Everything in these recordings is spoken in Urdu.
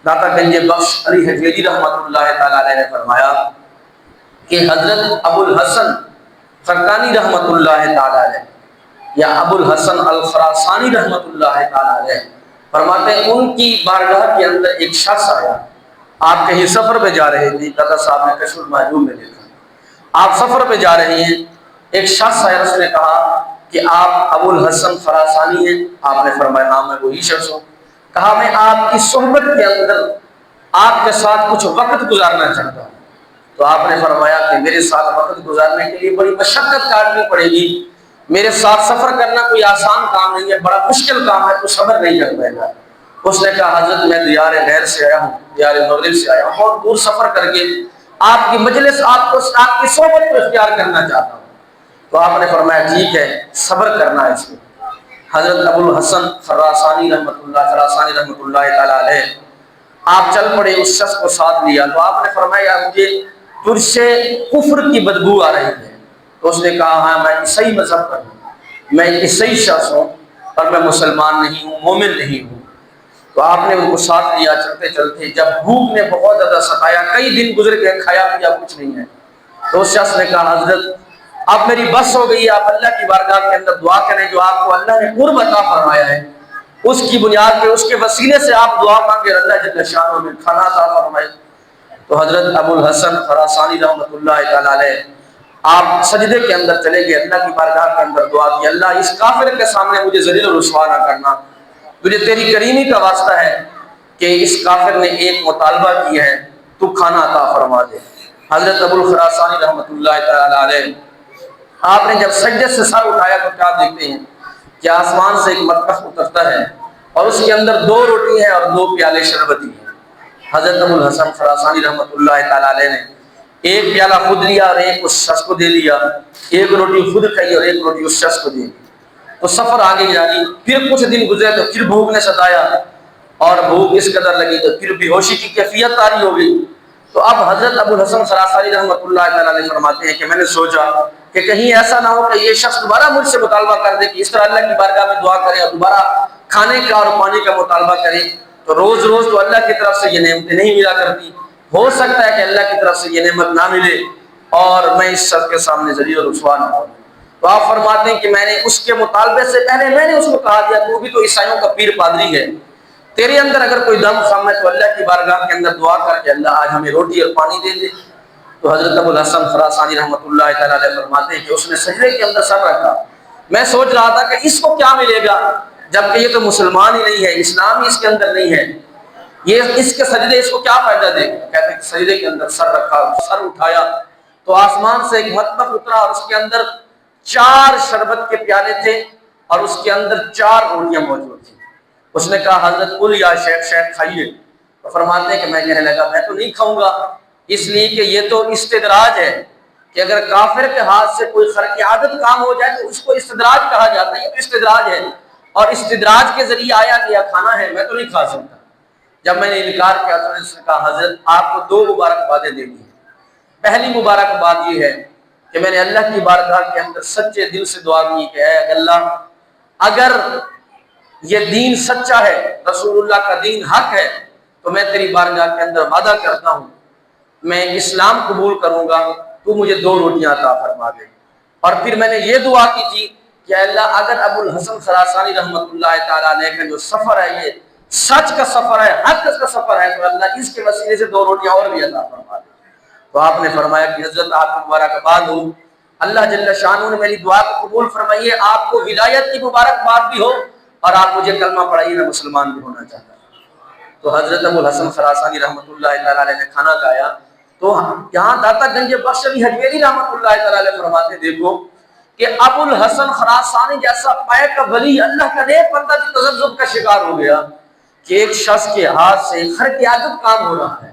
داتا گنج بخش علی حجویری رحمۃ اللہ تعالی علیہ نے فرمایا کہ حضرت ابو الحسن خرقانی رحمۃ اللہ تعالی علیہ یا ابو الحسن الخراسانی رحمۃ اللہ تعالی علیہ فرماتے ہیں ان کی بارگاہ کے اندر ایک شخص آیا. آپ کہیں سفر پہ جا رہے تھے، دادا صاحب نے کشف المعلوم میں دیکھا، آپ سفر پہ جا رہے ہیں، ایک شخص آیا، اس نے کہا کہ آپ ابو الحسن خراسانی ہیں؟ آپ نے فرمایا ہاں میں وہی شخص ہوں. کہا میں آپ کی صحبت کے اندر آپ کے ساتھ کچھ وقت گزارنا چاہتا ہوں. تو آپ نے فرمایا کہ میرے ساتھ وقت گزارنے کے لیے بڑی مشقت کاٹنی پڑے گی، میرے ساتھ سفر کرنا کوئی آسان کام نہیں ہے، بڑا مشکل کام ہے، تو صبر نہیں کر پائے گا. اس نے کہا حضرت میں دیار غیر سے آیا ہوں، دیار مغرب سے آیا ہوں، بہت دور سفر کر کے آپ کی مجلس، آپ کی صحبت کو اختیار کرنا چاہتا ہوں. تو آپ نے فرمایا ٹھیک ہے، صبر کرنا ہے اس میں. حضرت ابو الحسن خراسانی رحمۃ اللہ تعالی علیہ آپ چل پڑے، اس شخص کو ساتھ لیا. تو آپ نے فرمایا مجھے تجھ سے کفر کی بدبو آ رہی ہے. تو اس نے کہا ہاں میں عیسائی مذہب پر ہوں، میں عیسائی شخص ہوں اور میں مسلمان نہیں ہوں، مومن نہیں ہوں. تو آپ نے ان کو ساتھ لیا. چلتے چلتے جب بھوک نے بہت زیادہ ستایا، کئی دن گزر گئے، کھایا پیا کچھ نہیں ہے، تو اس شخص نے کہا حضرت اب میری بس ہو گئی، آپ اللہ کی بارگاہ کے اندر دعا کریں، جو آپ کو اللہ نے قرب عطا فرمایا ہے اس کی بنیاد پہ، اس کے وسیلے سے آپ دعا مانگے، اللہ جل شانہ میں کھانا عطا فرمائے. تو حضرت ابو الحسن خراسانی رحمۃ اللہ تعالی علیہ آپ سجدے کے اندر چلے گئے، اللہ کی بارگاہ کے اندر دعا کی، اللہ اس کافر کے سامنے مجھے ذلیل و رسوا نہ کرنا، تجھے تیری کریمی کا واسطہ ہے کہ اس کافر نے ایک مطالبہ کیا ہے، تو کھانا عطا فرما دے. حضرت ابو الخراسانی رحمۃ اللہ تعالی علیہ آپ نے جب سجدے سے سر اٹھایا تو کیا دیکھتے ہیں کہ آسمان سے ایک مطبخ اترتا ہے اور اس کے اندر 2 روٹی ہیں اور 2 پیالے شربتی ہیں. حضرت ابو الحسن خراسانی رحمۃ اللہ تعالی علیہ نے ایک پیالہ خود لیا اور ایک اس شخص کو دے دیا، ایک روٹی خود کھائی اور ایک روٹی اس شخص کو دے دی. تو سفر آگے جاری، پھر کچھ دن گزرے تو پھر بھوک نے ستایا اور بھوک اس قدر لگی تو پھر بے ہوشی کی کیفیت طاری ہو گئی. تو اب حضرت ابو الحسن خراسانی رحمۃ اللہ تعالی علیہ فرماتے ہیں کہ میں نے سوچا کہ کہیں ایسا نہ ہو کہ یہ شخص دوبارہ مجھ سے مطالبہ کر دے کہ اس طرح اللہ کی بارگاہ میں دعا کرے اور دوبارہ کھانے کا اور پانی کا مطالبہ کرے. تو روز روز تو اللہ کی طرف سے یہ نعمتیں نہیں ملا کرتی، ہو سکتا ہے کہ اللہ کی طرف سے یہ نعمت نہ ملے اور میں اس شخص کے سامنے ذلیل و رسوا نہ ہوں. تو آپ فرماتے ہیں کہ میں نے اس کے مطالبے سے پہلے میں نے اس کو کہا دیا تو بھی تو عیسائیوں کا پیر پادری ہے، تیرے اندر اگر کوئی دم خم ہے تو اللہ کی بارگاہ کے اندر دعا کر کے اللہ آج ہمیں روٹی اور پانی دے دے. تو حضرت ابو الحسن خراسانی رحمۃ اللہ تعالی علیہ فرماتے ہیں کہ اس نے سجدے کے اندر سر رکھا. میں سوچ رہا تھا کہ اس کو کیا ملے گا، جبکہ یہ تو مسلمان ہی نہیں ہے، اسلام ہی اس کے اندر نہیں ہے، یہ اس کے سجدے اس کو کیا فائدہ دے گا. کہتے ہیں کہ سجدے کے اندر سر رکھا، سر اٹھایا تو آسمان سے ایک مطبخ اترا اور اس کے اندر 4 شربت کے پیالے تھے اور اس کے اندر 4 روٹیاں موجود تھیں. اس نے کہا حضرت کل یا شیخ کھائیے. تو فرماتے ہیں کہ میں کہنے لگا میں تو نہیں کھاؤں گا، اس لیے کہ یہ تو استدراج ہے کہ اگر کافر کے ہاتھ سے کوئی خرق عادت کام ہو جائے تو اس کو استدراج کہا جاتا ہے. یہ تو استدراج ہے اور استدراج کے ذریعے آیا گیا کھانا ہے، میں تو نہیں کھا سکتا. جب میں نے انکار کیا تو نے کہا حضرت آپ کو 2 مبارکبادیں دینی ہیں. پہلی مبارکباد یہ ہے کہ میں نے اللہ کی بارگاہ کے اندر سچے دل سے دعا کی کہ اے اللہ اگر یہ دین سچا ہے، رسول اللہ کا دین حق ہے، تو میں تیری بارگاہ کے اندر وعدہ کرتا ہوں میں اسلام قبول کروں گا، تو مجھے 2 روٹیاں عطا فرما دے. اور پھر میں نے یہ دعا کی تھی کہ اللہ اگر ابو الحسن خراسانی رحمۃ اللہ تعالی علیہ کا جو سفر ہے یہ سچ کا سفر ہے، حق کا سفر ہے، تو اللہ اس کے وسیلے سے 2 روٹیاں اور بھی عطا فرما دے. تو آپ نے فرمایا کہ حضرت آپ کو مبارکباد ہو، اللہ جل شانہ نے میری دعا کو قبول فرمائی ہے، آپ کو ولایت کی مبارکباد بھی ہو اور آپ مجھے کلمہ پڑھائیے، میں مسلمان بھی ہونا چاہتا ہوں. تو حضرت ابو الحسن خراسانی رحمۃ اللہ تعالی علیہ نے کھانا کھایا. تو یہاں داتا گنج بخش علی حجویری رحمۃ اللہ تعالی علیہ فرماتے دیکھو کہ ابو الحسن خراسانی جیسا پائے کا ولی، اللہ کا نیک بندہ بھی تذبذب کا شکار ہو گیا کہ ایک شخص کے ہاتھ سے خرق عادت کام ہو رہا ہے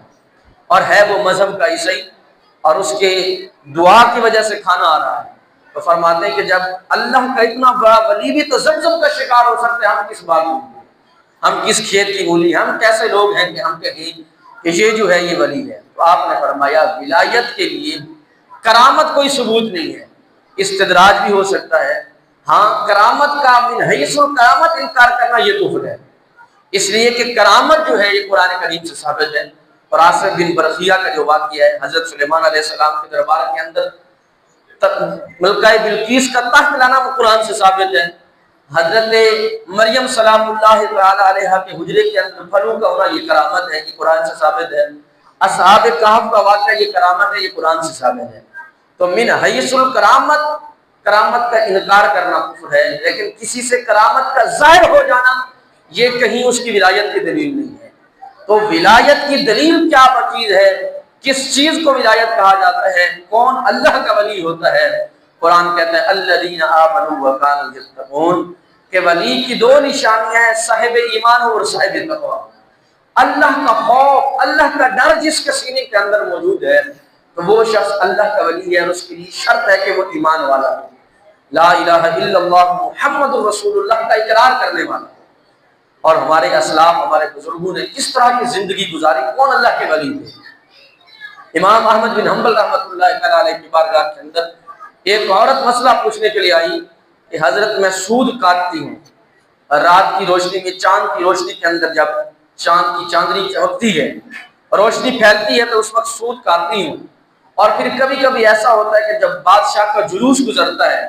اور ہے وہ مذہب کا عیسائی اور اس کے دعا کی وجہ سے کھانا آ رہا ہے. تو فرماتے ہیں کہ جب اللہ کا اتنا بڑا ولی بھی تذبذب کا شکار ہو سکتے ہیں، ہم کس بات میں، ہم کس کھیت کی مولی، ہم کیسے لوگ ہیں کہ ہم کہیں کہ یہ جو ہے یہ ولی ہے. تو آپ نے فرمایا ولایت کے لیے کرامت کوئی ثبوت نہیں ہے، استدراج بھی ہو سکتا ہے. ہاں کرامت کا من حیث الکرامت انکار کرنا یہ کفر ہے. اس لیے کہ کرامت جو ہے یہ قرآن کریم سے ثابت ہے۔ اور عاصم بن برقیہ کا جو واقعہ ہے، حضرت سلیمان علیہ السلام کے دربار کے اندر ملکہ بلقیس کا تخت لانا وہ قرآن سے ثابت ہے۔ حضرت مریم سلام اللہ تعالی علیہا کے حجرے کے اندر پھلوں کا ہونا یہ کرامت ہے، یہ قرآن سے ثابت ہے۔ اصحاب کہف کا واقعہ یہ کرامت ہے، یہ قرآن سے ثابت ہے۔ تو من حیث الکرامت، کرامت کا انکار کرنا کفر ہے، لیکن کسی سے کرامت کا ظاہر ہو جانا یہ کہیں اس کی ولایت کی دلیل نہیں ہے۔ تو ولایت کی دلیل کیا چیز ہے، کس چیز کو ولایت کہا جاتا ہے، کون اللہ کا ولی ہوتا ہے؟ قرآن کہتا ہے الذین آمنوا وکانوا یتقون، کہ ولی کی دو نشانیاں ہیں، صاحب ایمان اور صاحب تقوی۔ اللہ کا خوف، اللہ کا ڈر جس کے سینے کے اندر موجود ہے تو وہ شخص اللہ کا ولی ہے، اور اس کے لیے شرط ہے کہ وہ ایمان والا ہو، لا الہ الا اللہ محمد رسول اللہ کا اقرار کرنے والا۔ اور ہمارے اسلاف، ہمارے بزرگوں نے کس طرح کی زندگی گزاری، کون اللہ کے ولی تھے؟ امام احمد بن حنبل رحمۃ اللہ تعالی علیہ کی بارگاہ کے اندر ایک عورت مسئلہ پوچھنے کے لیے آئی کہ حضرت میں سود کاٹتی ہوں، رات کی روشنی میں، چاند کی روشنی کے اندر جب چاند کی چاندنی چمکتی ہے، روشنی پھیلتی ہے تو اس وقت سود کاٹتی ہوں، اور پھر کبھی کبھی ایسا ہوتا ہے کہ جب بادشاہ کا جلوس گزرتا ہے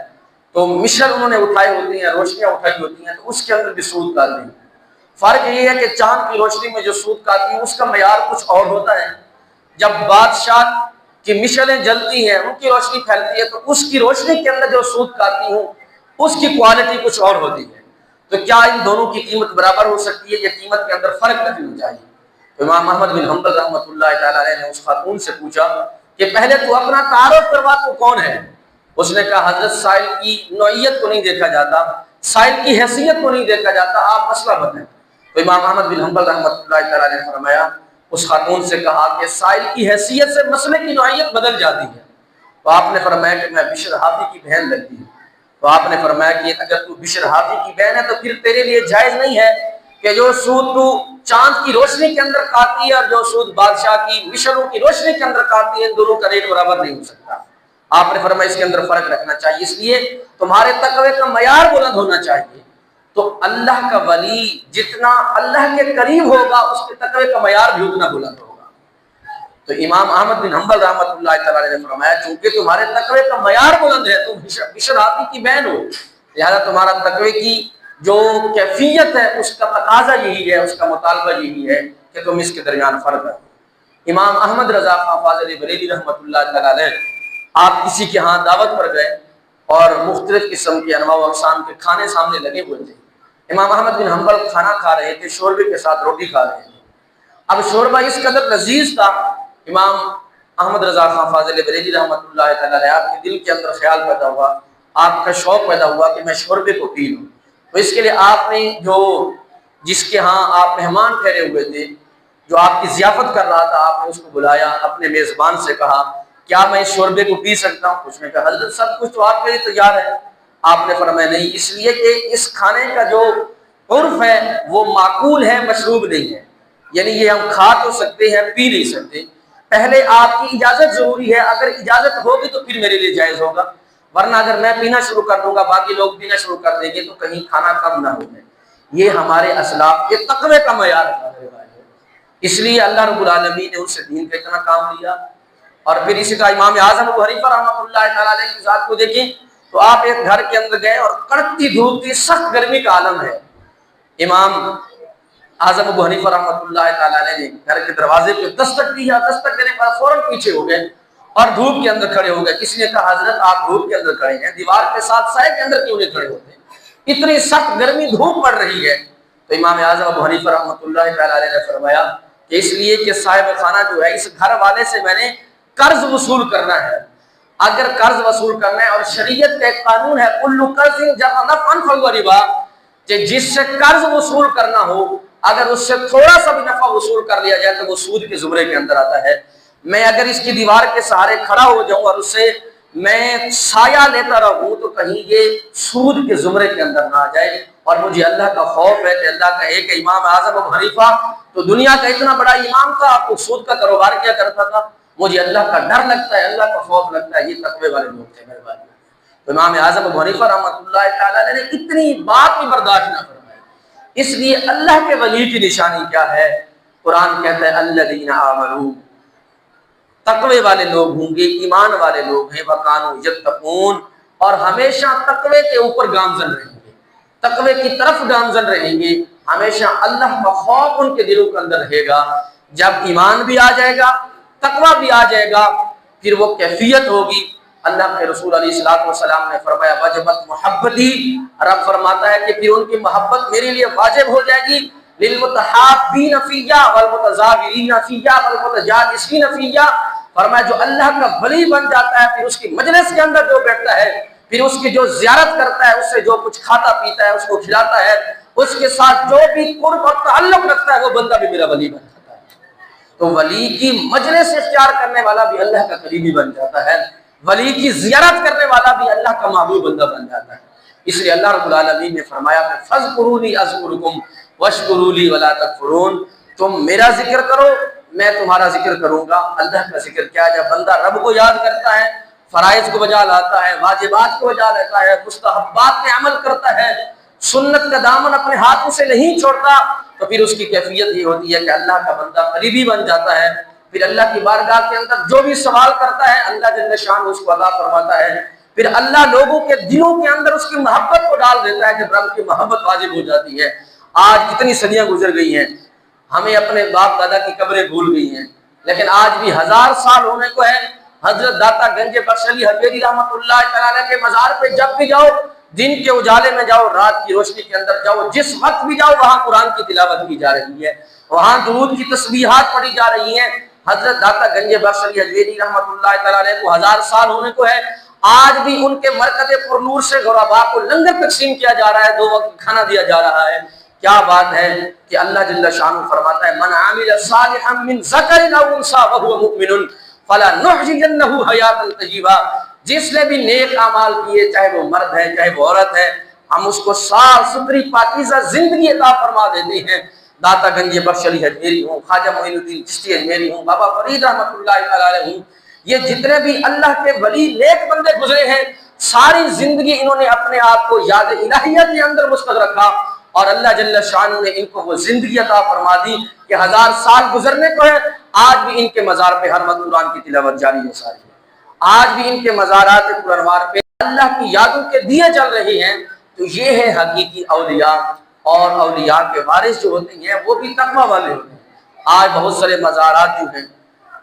تو مشر انہوں نے اٹھائے ہوتے ہیں، روشنیاں اٹھائی ہوتی ہیں، تو اس کے اندر بھی سود کاٹتی ہیں۔ فرق یہ ہے کہ چاند کی روشنی میں جو سود کاٹتی ہیں اس کا معیار کچھ اور ہوتا ہے، جب بادشاہ کی مشعلیں جلتی ہیں، ان کی روشنی پھیلتی ہے، تو اس کی روشنی کے اندر جو سود کاٹتی ہوں اس کی کوالٹی کچھ اور ہوتی ہے۔ تو کیا ان دونوں کی قیمت برابر ہو سکتی ہے، یا قیمت کے اندر فرق رکھنا چاہیے؟ تو امام احمد بن حنبل رحمۃ اللہ تعالی علیہ نے اس خاتون سے پوچھا کہ پہلے تو اپنا تعارف کروا، تو کون ہے؟ اس نے کہا حضرت سائل کی نوعیت کو نہیں دیکھا جاتا، سائل کی حیثیت کو نہیں دیکھا جاتا، آپ مسئلہ بتائیں۔ تو امام احمد بن حنبل رحمۃ اللہ تعالی نے فرمایا، اس خاتون سے کہا کہ سائل کی حیثیت سے مسئلے کی نوعیت بدل جاتی ہے۔ تو آپ نے فرمایا کہ میں بشر حافی کی بہن لگتی ہوں۔ تو آپ نے فرمایا کہ اگر تو بشر حافی کی بہن ہے تو پھر تیرے لیے جائز نہیں ہے کہ جو سود تو چاند کی روشنی کے اندر کاٹتی ہے اور جو سود بادشاہ کی مشروں کی روشنی کے اندر کاٹتی ہے، ان دونوں کا ریٹ برابر نہیں ہو سکتا۔ آپ نے فرمایا اس کے اندر فرق رکھنا چاہیے، اس لیے تمہارے تقوی کا معیار بلند ہونا چاہیے۔ تو اللہ کا ولی جتنا اللہ کے قریب ہوگا اس کے تقوی کا معیار بھی اتنا بلند ہوگا۔ تو امام احمد بن حنبل رحمۃ اللہ تعالی نے فرمایا چونکہ تمہارے تقوی کا معیار بلند ہے، تم بشر حافی کی بہن ہو، لہذا تمہارا تقوی کی جو کیفیت ہے اس کا تقاضا یہی ہے، اس کا مطالبہ یہی ہے کہ تم اس کے درمیان فرق ہے۔ امام احمد رضا خان فاضل بریلوی رحمۃ اللہ تعالی علیہ، آپ کسی کے ہاں دعوت پر گئے اور مختلف قسم کے انواع و اقسام کے کھانے سامنے لگے ہوئے تھے۔ امام احمد بن حنبل کھانا کھا رہے تھے، شوربے کے ساتھ روٹی کھا رہے تھے۔ اب شوربہ اس قدر لذیذ تھا، امام احمد رضا خان فاضل بریلوی رحمۃ اللہ تعالی علیہ آپ کے دل کے اندر خیال پیدا ہوا، آپ کا شوق پیدا ہوا کہ میں شوربے کو پی لوں۔ تو اس کے لیے آپ نے جس کے ہاں آپ مہمان ٹھہرے ہوئے تھے، جو آپ کی ضیافت کر رہا تھا، آپ نے اس کو بلایا، اپنے میزبان سے کہا کیا میں اس شوربے کو پی سکتا ہوں؟ اس نے کہا حضرت سب کچھ تو آپ کے لیے تیار ہے۔ آپ نے فرمایا نہیں، اس لیے کہ اس کھانے کا جو عرف ہے وہ معقول ہے، مشروب نہیں ہے، یعنی یہ ہم کھا تو سکتے ہیں، پی نہیں سکتے۔ پہلے آپ کی اجازت ضروری ہے، اگر اجازت ہوگی تو پھر میرے لیے جائز ہوگا، ورنہ اگر میں پینا شروع کر دوں گا باقی لوگ پینا شروع کر دیں گے تو کہیں کھانا کم نہ ہو جائے۔ یہ ہمارے اسلاف کے تقوی کا معیار ہے، اس لیے اللہ رب العالمین نے ان سے دین کا اتنا کام لیا۔ اور پھر اسی طرح امام اعظم ابو حنیفہ رحمۃ اللہ تعالی علیہ کی ذات کو دیکھیں تو آپ ایک گھر کے اندر گئے اور کڑکتی دھوپ تھی، سخت گرمی کا عالم ہے۔ امام اعظم ابو حنیفہ رحمۃ اللہ تعالی علیہ نے گھر کے دروازے پہ دستک دی، دستک دینے پر فوراً پیچھے ہو گئے اور دھوپ کے اندر کھڑے ہو گئے۔ کسی نے کہا حضرت آپ دھوپ کے اندر کھڑے ہیں، دیوار کے ساتھ سائے کے اندر کیوں نہیں کھڑے ہوتے؟ اتنی سخت گرمی دھوپ پڑ رہی ہے۔ تو امام اعظم ابو حنیفہ رحمۃ اللہ تعالی علیہ نے فرمایا کہ اس لیے کہ صاحب خانہ جو ہے، اس گھر والے سے میں نے قرض وصول کرنا ہے۔ اگر قرض وصول کرنا ہے، اور شریعت کا ایک قانون ہے کل قرض جمع نفعا فهو ربا، کہ جس سے قرض وصول کرنا ہو اگر اس سے تھوڑا سا بھی نفع وصول کر لیا جائے تو وہ سود کے زمرے کے اندر آتا ہے۔ میں اگر اس کی دیوار کے سہارے کھڑا ہو جاؤں اور اس سے میں سایہ لیتا رہوں تو کہیں یہ سود کے زمرے کے اندر نہ آ جائے۔ اور مجھے اللہ کا خوف ہے کہ اللہ کا ایک امام اعظم ابو حنیفہ تو دنیا کا اتنا بڑا امام تھا، آپ کو سود کا کاروبار کیا کرتا تھا، مجھے اللہ کا ڈر لگتا ہے، اللہ کا خوف لگتا ہے۔ یہ تقوی والے لوگ تھے میرے بھائی۔ تو امام اعظم ابو حنیفہ رحمۃ اللہ تعالی نے اتنی بات بھی برداشت نہ فرمائی، اس لیے اللہ کے ولی کی نشانی کیا ہے؟ قرآن کہتا ہے الذین آمنوا، تقوی والے لوگ ہوں گے، ایمان والے لوگ ہیں، وکانوا یتقون، اور ہمیشہ تقوی کے اوپر گامزن رہیں گے، تقوی کی طرف گامزن رہیں گے، ہمیشہ اللہ کا خوف ان کے دلوں کے اندر رہے گا۔ جب ایمان بھی آ جائے گا، تقوی بھی آ جائے گا، پھر وہ کیفیت ہوگی۔ اللہ کے رسول علیہ الصلوۃ والسلام نے فرمایا وجبت محبتی، رب فرماتا ہے کہ پھر ان کی محبت میرے لیے واجب ہو جائے گی، للمتحابین فیہ والمتزاورین فیہ والمتجالسین فیہ، فرمایا جو اللہ کا ولی بن جاتا ہے، پھر اس کی مجلس کے اندر جو بیٹھتا ہے، پھر اس کی جو زیارت کرتا ہے، اس سے جو کچھ کھاتا پیتا ہے، اس کو کھلاتا ہے، اس کے ساتھ جو بھی قرب اور تعلق رکھتا ہے، وہ بندہ بھی میرا ولی بن جاتا ہے۔ تو ولی کی مجلس اختیار کرنے والا بھی اللہ کا قریبی بن جاتا ہے، ولی کی زیارت کرنے والا بھی اللہ کا محبوب بندہ بن جاتا ہے۔ اس لیے اللہ رب العالمین نے فرمایا کہ فَاذْكُرُونِي أَذْكُرْكُمْ وَاشْكُرُوا لِي وَلَا تَكْفُرُونَ، تم میرا ذکر کرو، میں تمہارا ذکر کروں گا۔ اللہ کا ذکر کیا ہے؟ جب بندہ رب کو یاد کرتا ہے، فرائض کو بجا لاتا ہے، واجبات کو بجا لیتا ہے، مستحبات پہ عمل کرتا ہے، سنت کا دامن اپنے ہاتھوں سے نہیں چھوڑتا، تو پھر اس کی کیفیت یہ ہوتی ہے کہ اللہ کا بندہ قریبی بن جاتا ہے۔ پھر اللہ کی بارگاہ کے اندر جو بھی سوال کرتا ہے، اللہ جل شان اس کو عطا فرماتا ہے۔ پھر اللہ لوگوں کے دلوں کے اندر اس کی محبت کو ڈال دیتا ہے، جب رب کی محبت واجب ہو جاتی ہے۔ آج کتنی صدیاں گزر گئی ہیں، ہمیں اپنے باپ دادا کی قبریں بھول گئی ہیں، لیکن آج بھی 1000 سال ہونے کو ہے حضرت داتا گنج بخش علی حجویری رحمۃ اللہ تعالی کے مزار پہ جب بھی جاؤ، دن کے اجالے میں جاؤ، رات کی روشنی کے اندر جاؤ، جس وقت بھی جاؤ، وہاں قرآن کی تلاوت کی جا رہی ہے، وہاں درود کی تسبیحات پڑھی جا رہی ہیں۔ حضرت داتا گنج بخش علی حجویری رحمۃ اللہ تعالی کو 1000 سال ہونے کو ہے، آج بھی ان کے مرکز پرنور سے غربا کو لنگر تقسیم کیا جا رہا ہے، 2 وقت کھانا دیا جا رہا ہے۔ کیا بات ہے کہ اللہ جل شانہ فرماتا ہے من عامل صالحا من ذکر او انثى وهو مؤمن فلنحيينه حیاتا طیبہ، جس نے بھی نیک اعمال کیے، چاہے وہ مرد ہے چاہے وہ عورت ہے، ہم اس کو صاف ستھری پاکیزہ زندگی عطا فرما دیتے ہیں۔ داتا گنج بخش علی حجویری ہوں، خواجہ معین الدین چشتی اجمیری ہوں، بابا فرید رحمۃ اللہ تعالی ہوں، یہ جتنے بھی اللہ کے ولی نیک بندے گزرے ہیں، ساری زندگی انہوں نے اپنے آپ کو یاد الہیہ کے اندر مستغرق رکھا، اور اللہ جل شانہ نے ان کو وہ زندگی عطا فرما دی کہ 1000 سال گزرنے کو ہے، آج بھی ان کے مزار پہ ہر وقت قرآن کی تلاوت جاری ہے ساری، آج بھی ان کے مزارات قرآن پہ اللہ کی یادوں کے دیے جل رہے ہیں۔ تو یہ ہے حقیقی اولیاء، اور اولیاء کے وارث جو ہوتے ہیں وہ بھی تقوی والے ہوتے ہیں۔ آج بہت سارے مزارات جو ہیں،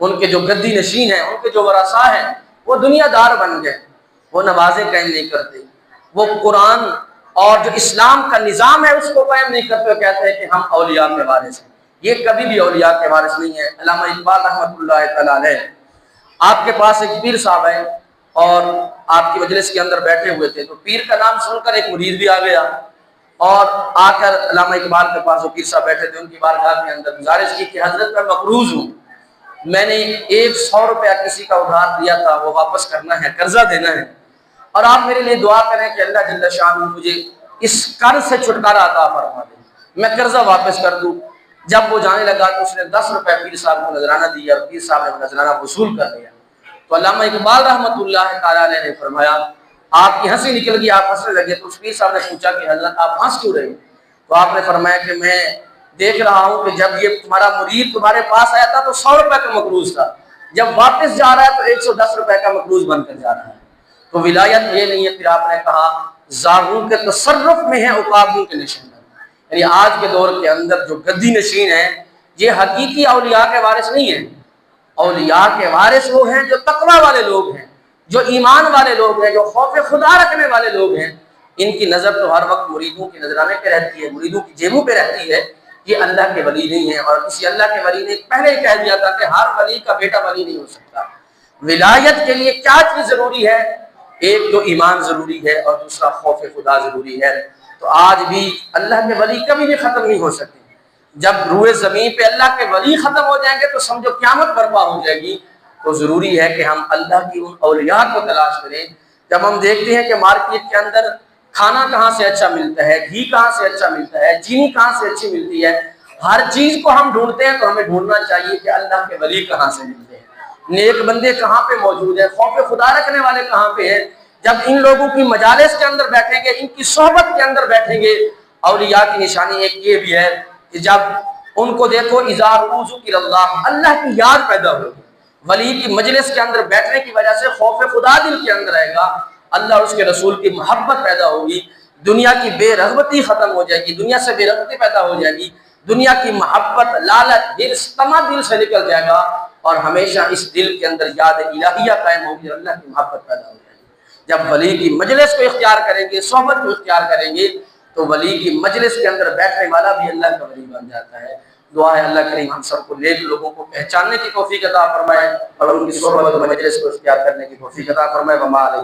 ان کے جو گدی نشین ہیں، ان کے جو ورثاء ہیں، وہ دنیا دار بن گئے، وہ نمازیں قائم نہیں کرتے، وہ قرآن اور جو اسلام کا نظام ہے اس کو قائم نہیں کرتے، کہتے ہیں کہ ہم اولیاء کے وارث ہیں۔ یہ کبھی بھی اولیاء کے وارث نہیں ہے۔ علامہ اقبال رحمۃ اللہ تعالی علیہ، آپ کے پاس ایک پیر صاحب ہے اور آپ کی مجلس کے اندر بیٹھے ہوئے تھے، تو پیر کا نام سن کر ایک مرید بھی آ گیا، اور آ کر علامہ اقبال کے پاس وہ پیر صاحب بیٹھے تھے، ان کی بارگاہ کے اندر گزارش کی کہ حضرت میں مقروض ہوں، میں نے 100 روپیہ کسی کا ادھار دیا تھا، وہ واپس کرنا ہے، قرضہ دینا ہے، اور آپ میرے لیے دعا کریں کہ اللہ جل شانہ مجھے اس قرض سے چھٹکارا عطا فرما دے، میں قرضہ واپس کر دوں۔ جب وہ جانے لگا تو اس نے 10 روپے پیر صاحب کو نذرانہ دیا، اور پیر صاحب نے نذرانہ وصول کر لیا۔ تو علامہ اقبال رحمۃ اللہ تعالی علیہ نے فرمایا آپ کی ہنسی نکل گئی، آپ ہنسنے لگے، تو اس پیر صاحب نے پوچھا کہ حضرت آپ ہنس کیوں رہے؟ تو آپ نے فرمایا کہ میں دیکھ رہا ہوں کہ جب یہ تمہارا مرید تمہارے پاس آیا تھا تو 100 روپے کا مقروض تھا، جب واپس جا رہا ہے تو 110 روپے کا مقروض بن کر جا رہا ہے۔ تو ولایت یہ نہیں ہے۔ پھر آپ نے کہا زاغوں کے تصرف میں ہے عقابوں کے نشان، یعنی آج کے دور کے اندر جو گدی نشین ہیں یہ حقیقی اولیاء کے وارث نہیں ہیں۔ اولیاء کے وارث وہ ہیں جو تقوی والے لوگ ہیں، جو ایمان والے لوگ ہیں، جو خوف خدا رکھنے والے لوگ ہیں۔ ان کی نظر تو ہر وقت مریدوں کی نذرانے پہ رہتی ہے، مریدوں کی جیبوں پہ رہتی ہے، یہ اللہ کے ولی نہیں ہے۔ اور کسی اللہ کے ولی نے پہلے ہی کہہ دیا تھا کہ ہر ولی کا بیٹا ولی نہیں ہو سکتا۔ ولایت کے لیے کیا چیز ضروری ہے؟ ایک تو ایمان ضروری ہے، اور دوسرا خوف خدا ضروری ہے۔ تو آج بھی اللہ کے ولی کبھی بھی ختم نہیں ہو سکتے۔ جب روئے زمین پہ اللہ کے ولی ختم ہو جائیں گے تو سمجھو قیامت برپا ہو جائے گی۔ تو ضروری ہے کہ ہم اللہ کی ان اولیاء کو تلاش کریں۔ جب ہم دیکھتے ہیں کہ مارکیٹ کے اندر کھانا کہاں سے اچھا ملتا ہے، گھی کہاں سے اچھا ملتا ہے، چینی کہاں سے اچھی ملتی ہے، ہر چیز کو ہم ڈھونڈتے ہیں، تو ہمیں ڈھونڈنا چاہیے کہ اللہ کے ولی کہاں سے ملتے ہیں، نیک بندے کہاں پہ موجود ہیں، خوف خدا رکھنے والے کہاں پہ ہیں۔ جب ان لوگوں کی مجالس کے اندر بیٹھیں گے، ان کی صحبت کے اندر بیٹھیں گے، اولیاء کی نشانی ایک یہ بھی ہے کہ جب ان کو دیکھو اذا ذکر اللہ کی یاد پیدا ہوگی، ولی کی مجلس کے اندر بیٹھنے کی وجہ سے خوف خدا دل کے اندر رہے گا، اللہ اور اس کے رسول کی محبت پیدا ہوگی، دنیا کی بے رغبتی ختم ہو جائے گی، دنیا سے بے رغبتی پیدا ہو جائے گی، دنیا کی محبت، لالچ، ہرس، طمع دل سے نکل جائے گا، اور ہمیشہ اس دل کے اندر یاد الہیہ قائم ہوگی، اللہ کی محبت پیدا ہو جائے گی۔ جب ولی کی مجلس کو اختیار کریں گے، صحبت کو اختیار کریں گے، تو ولی کی مجلس کے اندر بیٹھنے والا بھی اللہ کا ولی بن جاتا ہے۔ دعا ہے اللہ کریم ہم سب کو نیک لوگوں کو پہچاننے کی توفیق عطا فرمائے اور ان کی صحبت و مجلس کو اختیار کرنے کی توفیق عطا فرمائے۔ وما علیہ